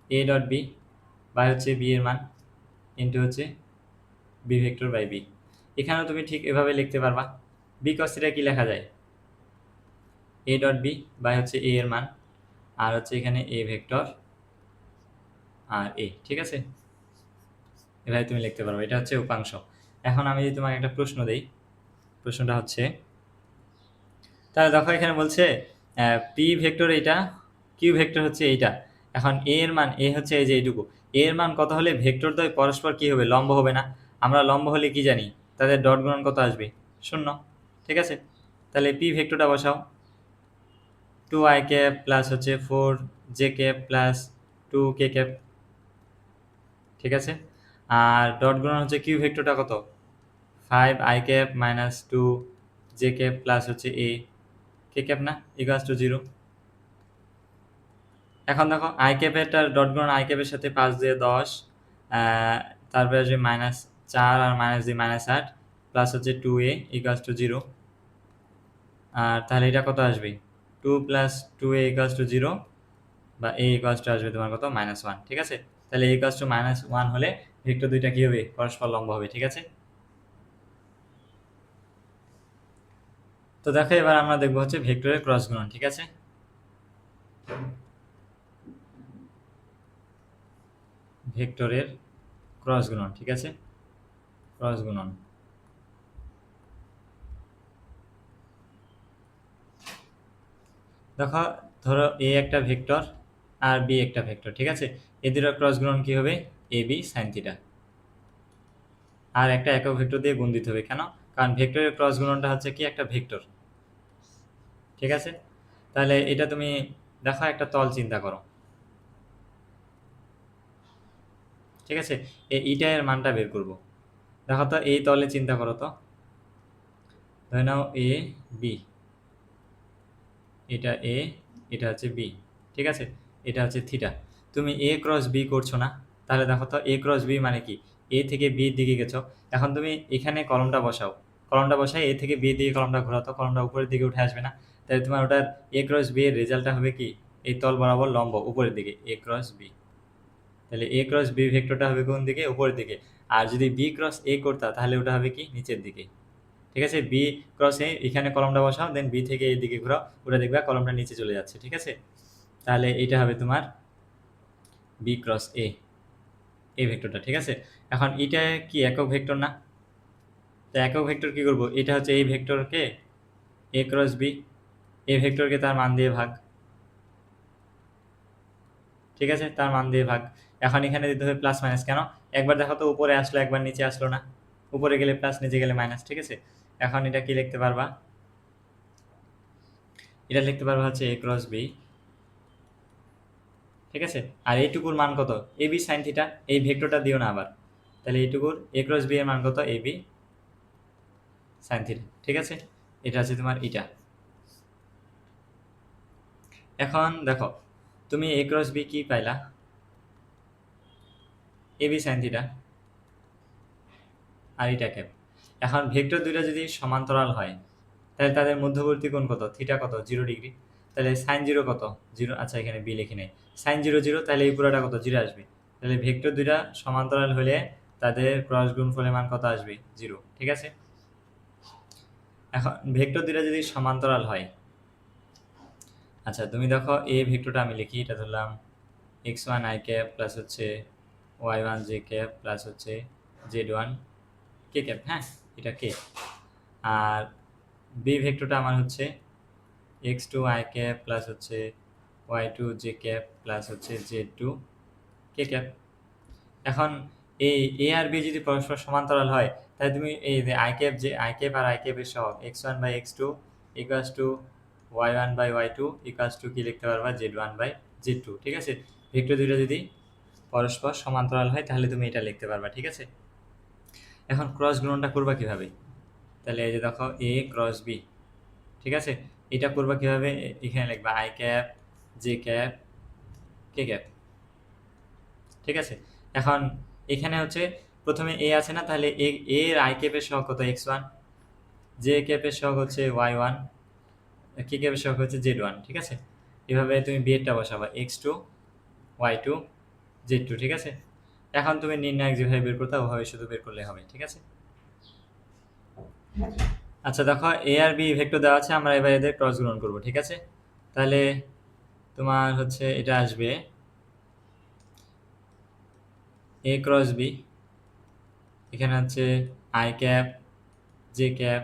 এ ডট বি বাই হচ্ছে বি এর মান ইন্টু হচ্ছে বি ভেক্টর বাই বি। এখানেও তুমি ঠিক এভাবে লিখতে পারবা, বি কস থিটা কি লেখা যায়, এ ডট বি বাই হচ্ছে এ এর মান, আর হচ্ছে এখানে এ ভেক্টর আর এ। ঠিক আছে, এভাবে তুমি লিখতে পারো, এটা হচ্ছে উপাংশ। এখন আমি যদি তোমাকে একটা প্রশ্ন দেই, প্রশ্নটা হচ্ছে, তাহলে দেখো এখানে বলছে পি ভেক্টর এইটা, কিউ ভেক্টর হচ্ছে এইটা। এখন এ এর মান, এ হচ্ছে এই যে এইটুকু, এ এর মান কত হলে ভেক্টর দ্বয় পরস্পর কি হবে, লম্ব হবে না। আমরা লম্ব হলে কি জানি, তাদের ডট গুণন কত আসবে, শূন্য। ঠিক আছে, তাহলে পি ভেক্টরটা বসাও, 2i ক্যাপ প্লাস হচ্ছে 4j cap plus 2k cap. ঠিক আছে, আর ডট গুণন হচ্ছে কিউ ভেক্টরটা কত, 5i cap minus 2j cap plus হচ্ছে a k ক্যাপ না, ইকুয়ালস টু 0। এখন দেখো আই ক্যাপেরটার ডট গুণন আই ক্যাপের সাথে 5 দিয়ে 10, তারপরে আসবে -4 আর মাইনাস দিয়ে -8 প্লাস হচ্ছে 2a ইকুয়ালস টু 0। আর তাহলে এটা কত আসবে, 2 প্লাস 2a ইকুয়ালস টু 0, বা a ইকুয়ালস টু আসবে তোমার কত, -1। ঠিক আছে, তাহলে a ইকুয়ালস টু -1 হলে ভেক্টর দুইটা কি হবে, পরস্পর লম্ব হবে। ঠিক আছে, তো দেখো এবার আমরা দেখবো হচ্ছে ভেক্টরের ক্রস গুণন। ঠিক আছে, ভেক্টরের ক্রস গুণন। ঠিক আছে, ক্রস গুণন, দেখো ধরো এ একটা ভেক্টর আর বি একটা ভেক্টর। ঠিক আছে, এ দুটোর ক্রস গুণন কি হবে, এ বি সাইন থিটা। আর একটা একক ভেক্টর দিয়ে গুণ দিতে হবে, কেন, কারণ ভেক্টরের ক্রস গুণনটা হচ্ছে কি একটা ভেক্টর। ঠিক আছে, তাহলে এটা তুমি দেখো একটা তল চিন্তা করো। ঠিক আছে, এইটা এর মানটা বের করব। দেখো তো এই তলে চিন্তা করো তো, ধরে নাও এ বি, এটা এ, এটা হচ্ছে বি। ঠিক আছে, এটা হচ্ছে থিটা। তুমি এ ক্রস বি করছো না, তাহলে দেখো তো এ ক্রস বি মানে কি, এ থেকে বির দিকে গেছো। এখন তুমি এখানে কলমটা বসাও, কলমটা বসাই এ থেকে বি দিকে কলমটা ঘোরাতো, কলমটা উপরের দিকে উঠে আসবে না। তাহলে তোমার ওটার এ ক্রস বি এর রেজাল্টটা হবে কি, এই তল বরাবর লম্ব উপরের দিকে এ ক্রস বি। তাহলে এ ক্রস বি ভেক্টরটা হবে কোন দিকে, উপরের দিকে। আর যদি বি ক্রস এ করতা তাহলে ওটা হবে কি, নিচের দিকে। ঠিক আছে, বি ক্রস এ এখানে কলমটা বসাও, দেন বি থেকে এই দিকে ঘোরাও, ওটা দেখবা কলমটা নিচে চলে যাচ্ছে। ঠিক আছে, তাহলে এটা হবে তোমার বি ক্রস এ, এই ভেক্টরটা। ঠিক আছে, এখন এটা কি একক ভেক্টর না, তো একক ভেক্টর কি করব, এটা হচ্ছে এই ভেক্টরকে এ ক্রস বি, এই ভেক্টরকে তার মান দিয়ে ভাগ। ঠিক আছে, তার মান দিয়ে ভাগ। এখন এখানে দিতে হবে প্লাস মাইনাস, কেন, একবার দেখো তো উপরে আসলো একবার নিচে আসলো না, উপরে গেলে প্লাস নিচে গেলে মাইনাস। ঠিক আছে, এখন এটা কি লিখতে পারবা, এটা লিখতে পারবা হচ্ছে এ ক্রস বি। ঠিক আছে, আর এইটুকুর মান কত, এ বি সাইন থিটা, এই ভেক্টরটা দিও না আবার, তাহলে এইটুকুর এ ক্রস বি এর মান কত, এ বি সাইন থিটা। ঠিক আছে, এটা আছে তোমার এটা। এখন দেখো তুমি এ ক্রস বি কি পাইলা, এ বি সাইন থিটা, আর এটা ক্যাপ। এখন ভেক্টর দুইটা যদি সমান্তরাল হয়, তাহলে তাদের মধ্যবর্তী কোণ কত, থিটা কত, 0 ডিগ্রি। তাহলে সাইন জিরো কত? জিরো। আচ্ছা, এখানে বি লিখি নাই। সাইন জিরো জিরো, তাহলে এই পুরোটা কত? জিরো আসবে। তাহলে ভেক্টর দুইটা সমান্তরাল হলে তাদের ক্রস গুণফলের মান কত আসবে? জিরো। ঠিক আছে? এখন ভেক্টর দুইটা যদি সমান্তরাল হয়, আচ্ছা তুমি দেখো এই ভেক্টরটা আমি লিখি, এটা ধরলাম X one I cap plus হচ্ছে Y one J cap plus হচ্ছে জেড ওয়ান কে ক্যাপ। হ্যাঁ, এটা কে। আর বি ভেক্টরটা আমার হচ্ছে X two I cap plus হচ্ছে Y two J cap plus হচ্ছে জেড টু কে ক্যাপ। এখন এই এ আর বি যদি পরস্পর সমান্তরাল হয়, তাহলে তুমি এই যে আই ক্যাপ, যে আই ক্যাপ আর আই ক্যাপের সহগ X one by X two equals to Y one by Y two equals to কি লিখতে পারবা? Z one by Z two. ঠিক আছে? ভেক্টর দুইটা যদি পরস্পর সমান্তরাল হয় তাহলে তুমি এটা লিখতে পারবা। ঠিক আছে? এখন ক্রস গুণনটা করবা কিভাবে? তাহলে এই যে দেখো এ ক্রস বি। ঠিক আছে? এটা করবা কিভাবে? এখানে লিখবা I cap J cap K cap. ঠিক আছে? এখন এখানে হচ্ছে প্রথমে এ আছে না, তাহলে এ এর আই ক্যাপের সহগ কত? X one. জে ক্যাপের সহগ হচ্ছে ওয়াই ওয়ান, কে ক্যাপের সহগ হচ্ছে জেড ওয়ান। ঠিক আছে? এভাবে তুমি বিয়েরটা বসাবা X two Y two Z two. ঠিক আছে? এখন তুমি নির্ণায়ক যেভাবে বের করতে ওভাবে শুধু বের করলে হবে। ঠিক আছে? আচ্ছা দেখো এ আর বি ভেক্টর দেওয়া আছে, আমরা এবার এদের ক্রস গুণন করবো। ঠিক আছে? তাহলে তোমার হচ্ছে এটা আসবে এ ক্রস বি, এখানে হচ্ছে I cap J cap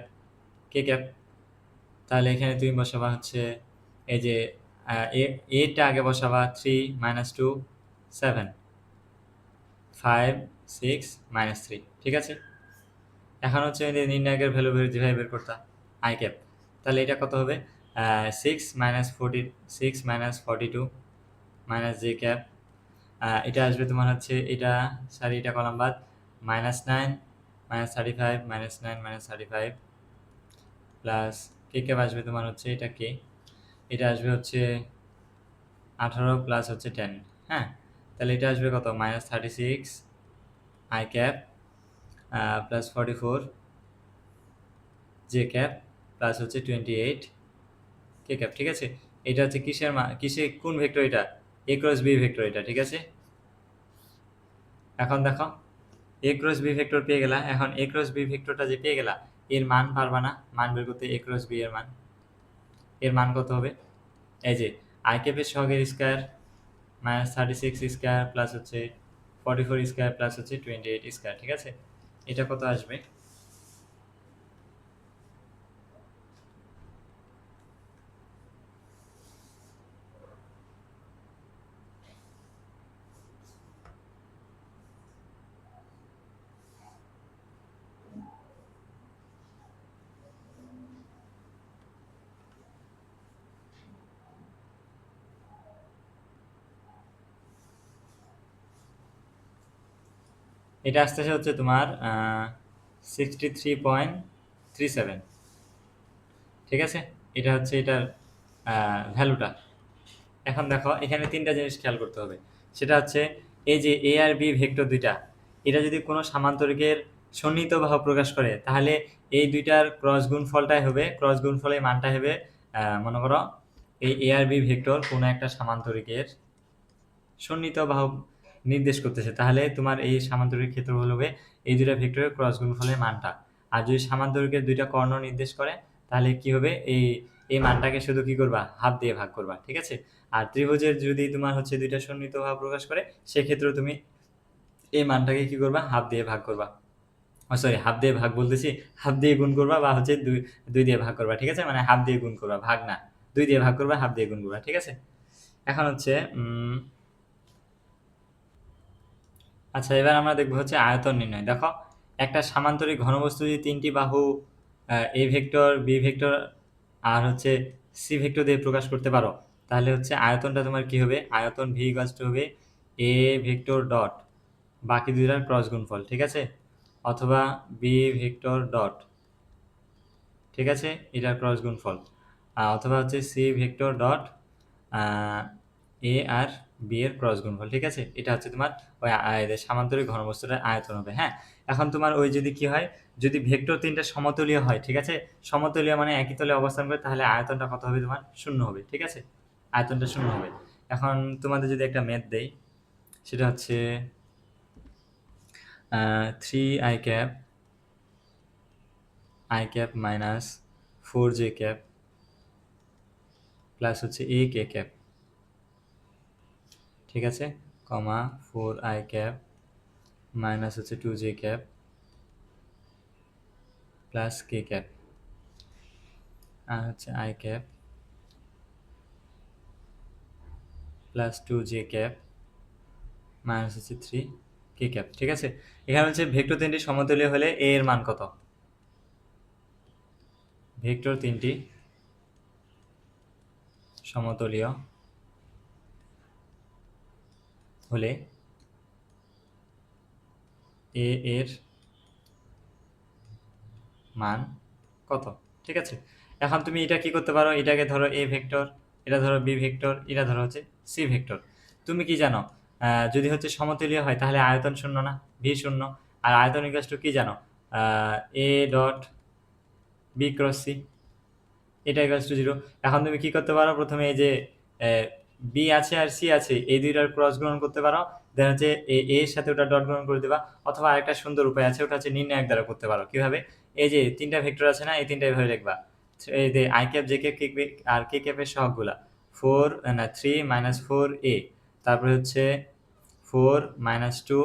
K cap. তাহলে এখানে তুমি বসাবা হচ্ছে এই যে এটা আগে বসাবা 3 মাইনাস টু 7 5 6 মাইনাস 3। ঠিক আছে? এখন হচ্ছে এই যে নির্ণায়কের ভ্যালু যেভাবে বের করতাম আই ক্যাপ, তাহলে এটা কত হবে? 6 মাইনাস 42 মাইনাস জে ক্যাপ। এটা আসবে তোমার হচ্ছে এটা, সরি এটা কলাম বাদ, -9 -35 -9 -35 প্লাস কে ক্যাপ আসবে তোমার হচ্ছে এটা কে, এটা আসবে হচ্ছে 18 প্লাস হচ্ছে 10। হ্যাঁ, তাহলে এটা আসবে কত? -36 I cap plus 44 J cap plus হচ্ছে 28 কে ক্যাপ। ঠিক আছে? এটা হচ্ছে কিসের কিসে কোন ভেক্টর? এটা এ ক্রস বি ভেক্টর এটা। ঠিক আছে? এখন দেখো এ ক্রস বি ভেক্টর পেয়ে গেলা। এখন এ ক্রস বি ভেক্টরটা যে পেয়ে গেলা, এর মান পারবা না মান বের করতে? এ ক্রস বি এর মান, এর মান কত হবে? এই যে আই ক্যাপের সহগের স্কোয়ার -36 স্কোয়ার প্লাস হচ্ছে 44 স্কোয়ার প্লাস হচ্ছে 28 স্কোয়ার। ঠিক আছে? এটা কত আসবে? এটা আসতেছে হচ্ছে তোমার 63.37। ঠিক আছে? এটা হচ্ছে এটার ভ্যালুটা। এখন দেখো এখানে তিনটা জিনিস খেয়াল করতে হবে। সেটা হচ্ছে এই যে এ আর বি ভেক্টর দুইটা, এটা যদি কোনো সামান্তরিকের সন্নিহিত বাহু প্রকাশ করে, তাহলে এই দুইটার ক্রস গুণফলটাই হবে, ক্রস গুণফলের মানটা হবে মনে করো এই এ আর বি ভেক্টর কোনো একটা সামান্তরিকের সন্নিহিত বাহু নির্দেশ করতেছে, তাহলে তোমার এই সামান্তরিক ক্ষেত্রফল হবে এই দুইটা ভেক্টরের ক্রস গুণফলের মানটা। আর যদি সামান্তরিকের দুইটা কর্ণ নির্দেশ করে, তাহলে কি হবে? এই এই মানটাকে শুধু কি করবা? হাফ দিয়ে ভাগ করবা। ঠিক আছে? আর ত্রিভুজের যদি তোমার হচ্ছে দুইটা সন্নিহিত ভাব প্রকাশ করে, সেক্ষেত্রে তুমি এই মানটাকে কি করবা? হাফ দিয়ে ভাগ করবা। সরি, হাফ দিয়ে ভাগ বলতেছি, হাফ দিয়ে গুণ করবা বা হচ্ছে দুই দুই দিয়ে ভাগ করবা। ঠিক আছে? মানে হাফ দিয়ে গুণ করবা, ভাগ না, দুই দিয়ে ভাগ করবা, হাফ দিয়ে গুণ করবা। ঠিক আছে? এখন হচ্ছে আচ্ছা এবার আমরা দেখবো হচ্ছে আয়তন নির্ণয়। দেখো একটা সামান্তরিক ঘনবস্তু যদি তিনটি বাহু এ ভেক্টর বি ভেক্টর আর হচ্ছে সি ভেক্টর দিয়ে প্রকাশ করতে পারো, তাহলে হচ্ছে আয়তনটা তোমার কি হবে? আয়তন ভি ইকুয়ালস টু হবে এ ভেক্টর ডট বাকি দুইটার ক্রস গুণফল। ঠিক আছে? অথবা বি ভেক্টর ডট, ঠিক আছে, এটার ক্রস গুণফল। অথবা হচ্ছে সি ভেক্টর ডট এ আর বি এর ক্রস গুণফল, ঠিক আছে? এটা হচ্ছে তোমার ওই সামান্তরিক ঘনবস্তুটার আয়তন হবে, হ্যাঁ? এখন তোমার ওই যদি কি হয়, যদি ভেক্টর 3টা সমতলীয় হয়, ঠিক আছে? সমতলীয় মানে একই তলে অবস্থান করে, তাহলে আয়তনটা কত হবে তোমার? 0 হবে, ঠিক আছে? আয়তনটা 0 হবে। এখন তোমাদের যদি একটা ম্যাথ দেই, সেটা হচ্ছে 3i cap i cap minus 4j cap plus হচ্ছে a k ক্যাপ, ঠিক আছে? কমা 4i ক্যাপ মাইনাস হচ্ছে 2j cap plus k cap, আর হচ্ছে i cap plus 2j cap minus হচ্ছে 3k ক্যাপ, ঠিক আছে? এখানে হচ্ছে ভেক্টর 3টি সমতলীয় হলে a এর মান কত? ভেক্টর 3টি সমতলীয় হলে a এর মান কত, ঠিক আছে? এখন তুমি এটা কি করতে পারো, এটাকে ধরো a ভেক্টর, এটা ধরো b ভেক্টর, এটা ধরো হচ্ছে c ভেক্টর। তুমি কি জানো, যদি হচ্ছে সমতলীয় হয় তাহলে আয়তন শূন্য না, v শূন্য। আর আয়তন ইকুয়ালস টু কি জানো, a dot b cross c, এটা ইকুয়ালস টু 0। এখন তুমি কি করতে পারো, প্রথমে এই যে বি আছে আর সি আছে, এই দুইটার ক্রস গুণন করতে পারো, দেন হচ্ছে এ এর সাথে ওটা ডট গুণন করে দেবা। অথবা আরেকটা সুন্দর উপায় আছে, ওটা হচ্ছে নির্ণায়ক দ্বারা করতে পারো। কিভাবে? এই যে 3টা ভেক্টর আছে না, এই 3টা এভাবে লিখবা, এই যে আই ক্যাপ জে ক্যাপ কে আর কে ক্যাপের সহগগুলা 4 না 3 মাইনাস 4 a, তারপরে হচ্ছে 4 মাইনাস 2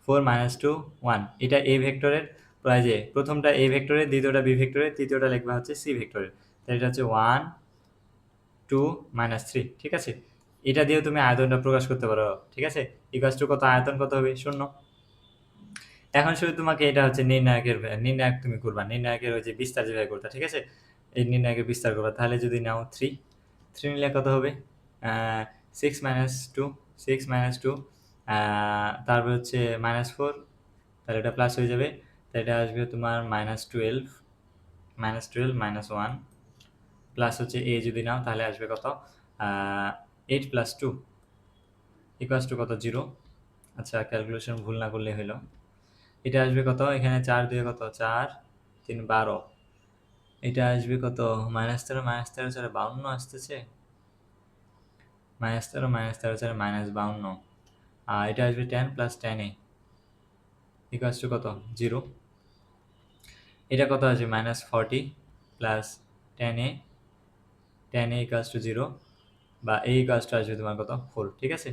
4 মাইনাস 2 1, এটা এ ভেক্টরের প্রায় যে প্রথমটা এ ভেক্টরের, দ্বিতীয়টা বি ভেক্টরের, তৃতীয়টা লিখবা হচ্ছে সি ভেক্টরের। তাহলে এটা হচ্ছে 1 2 মাইনাস 3, ঠিক আছে? এটা দিয়েও তুমি আয়তনটা প্রকাশ করতে পারো, ঠিক আছে? ইকুয়ালস টু কত, আয়তন কত হবে? 0। এখন শুধু তোমাকে এটা হচ্ছে নির্ণায়ক তুমি করবা, নির্ণায়কের ওই যে বিস্তার যেভাবে করতে, ঠিক আছে? এই নির্ণায়কের বিস্তার করবা, তাহলে যদি নাও 3 নিলে কত হবে? 6 - 2 6 - 2, তারপর হচ্ছে -4, তাহলে এটা প্লাস হয়ে যাবে, তাহলে এটা আসবে তোমার -12 -1 প্লাস হচ্ছে a যদি নাও তাহলে আসবে কত, 8 + 2 ইকুয়ালস টু কত, 0। আচ্ছা, ক্যালকুলেশন ভুল না করলে হলো, এটা আসবে কত, এখানে 4 দিয়ে কত, 4 3 12, এটা আসবে কত, -13 -13 4 52 আসতেছে, -13 -13 4 -52, আর এটা আসবে 10 + 10a ইকুয়ালস টু কত, 0। এটা কত আসবে, -40 প্লাস 10a ইকুয়ালস টু 0, বা a ইকুয়ালস টু আসবে তোমার কত, 4, ঠিক আছে?